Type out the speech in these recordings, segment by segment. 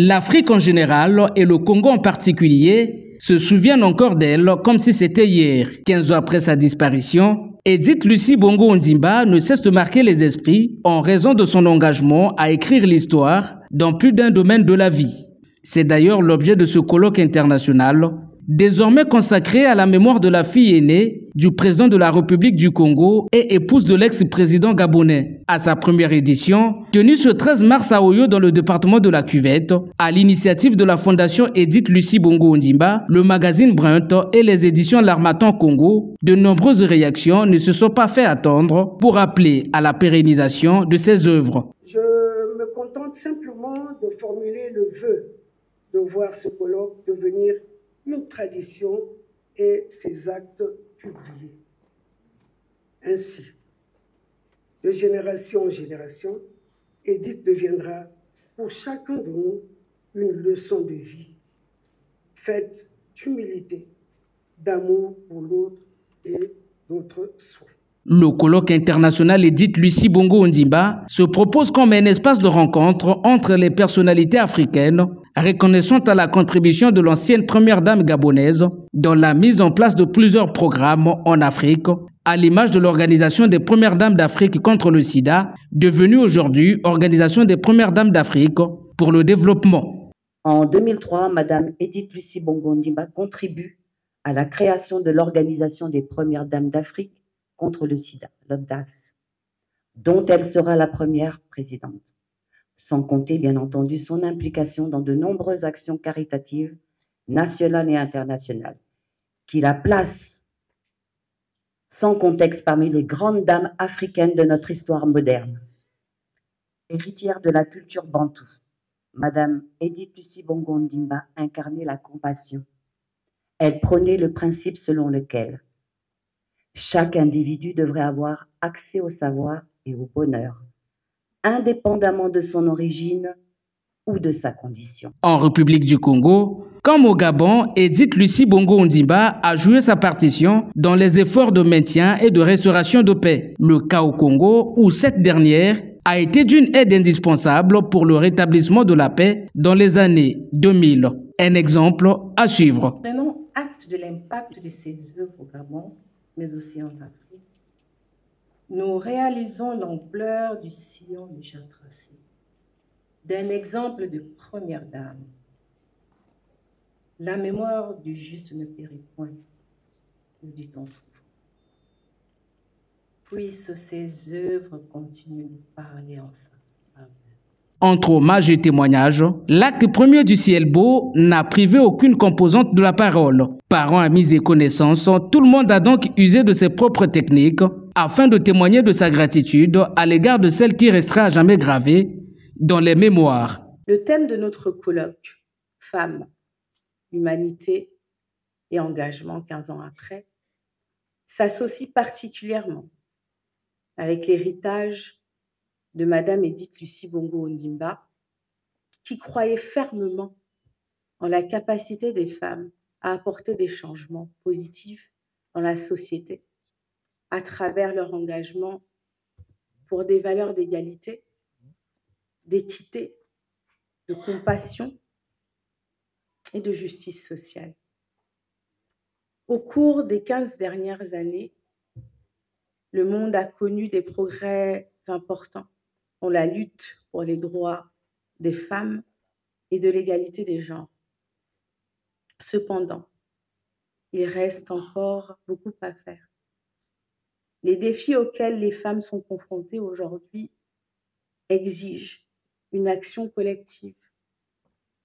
L'Afrique en général et le Congo en particulier se souviennent encore d'elle comme si c'était hier. 15 ans après sa disparition, Edith Lucie Bongo Ondimba ne cesse de marquer les esprits en raison de son engagement à écrire l'histoire dans plus d'un domaine de la vie. C'est d'ailleurs l'objet de ce colloque international, désormais consacré à la mémoire de la fille aînée du président de la République du Congo et épouse de l'ex-président gabonais. À sa première édition, tenue ce 13 mars à Oyo dans le département de la Cuvette, à l'initiative de la Fondation Edith Lucie Bongo Ondimba, le magazine Brunt et les éditions L'Harmattan Congo, de nombreuses réactions ne se sont pas fait attendre pour appeler à la pérennisation de ses œuvres. Je me contente simplement de formuler le vœu de voir ce colloque devenir une tradition et ses actes publiés. Ainsi, de génération en génération, Edith deviendra pour chacun de nous une leçon de vie, faite d'humilité, d'amour pour l'autre et d'autres soins. Le colloque international Edith Lucie Bongo Ondimba se propose comme un espace de rencontre entre les personnalités africaines, reconnaissant à la contribution de l'ancienne première dame gabonaise dans la mise en place de plusieurs programmes en Afrique, à l'image de l'Organisation des Premières Dames d'Afrique contre le sida, devenue aujourd'hui Organisation des Premières Dames d'Afrique pour le développement. En 2003, Madame Edith Lucie Bongo Ondimba contribue à la création de l'Organisation des Premières Dames d'Afrique contre le sida, l'ODAS, dont elle sera la première présidente. Sans compter, bien entendu, son implication dans de nombreuses actions caritatives, nationales et internationales, qui la placent sans contexte parmi les grandes dames africaines de notre histoire moderne. Héritière de la culture bantoue, Madame Edith Lucie Bongo Ondimba incarnait la compassion. Elle prônait le principe selon lequel chaque individu devrait avoir accès au savoir et au bonheur, indépendamment de son origine ou de sa condition. En République du Congo, comme au Gabon, Edith Lucie Bongo Ondimba a joué sa partition dans les efforts de maintien et de restauration de paix. Le cas au Congo, où cette dernière a été d'une aide indispensable pour le rétablissement de la paix dans les années 2000. Un exemple à suivre. Prenons acte de l'impact de ces œuvres au Gabon, mais aussi en Afrique. Nous réalisons l'ampleur du sillon déjà tracé, d'un exemple de première dame. La mémoire du juste ne périt point, nous dit-on souvent. Puissent ces œuvres continuer de parler en sa faveur. Entre hommage et témoignage, l'acte premier du Ciel Beau n'a privé aucune composante de la parole. Parents, amis et connaissances, tout le monde a donc usé de ses propres techniques afin de témoigner de sa gratitude à l'égard de celle qui restera à jamais gravée dans les mémoires. Le thème de notre colloque, Femmes, Humanité et Engagement 15 ans après, s'associe particulièrement avec l'héritage de Madame Edith Lucie Bongo Ondimba, qui croyait fermement en la capacité des femmes à apporter des changements positifs dans la société à travers leur engagement pour des valeurs d'égalité, d'équité, de compassion et de justice sociale. Au cours des 15 dernières années, le monde a connu des progrès importants dans la lutte pour les droits des femmes et de l'égalité des genres. Cependant, il reste encore beaucoup à faire. Les défis auxquels les femmes sont confrontées aujourd'hui exigent une action collective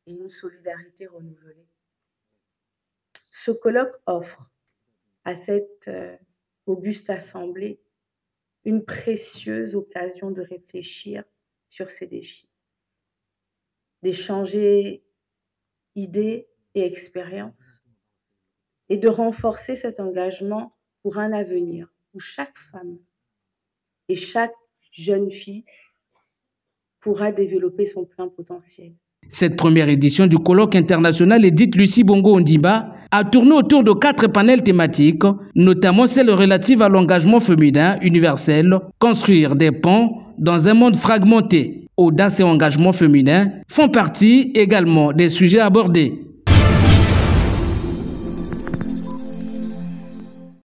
et une solidarité renouvelée. Ce colloque offre à cette auguste assemblée une précieuse occasion de réfléchir sur ces défis, d'échanger idées et expériences et de renforcer cet engagement pour un avenir où chaque femme et chaque jeune fille pourra développer son plein potentiel. Cette première édition du colloque international Edith Lucie Bongo Ondimba a tourné autour de 4 panels thématiques, notamment celle relative à l'engagement féminin universel, construire des ponts dans un monde fragmenté. Audace et engagement féminin font partie également des sujets abordés.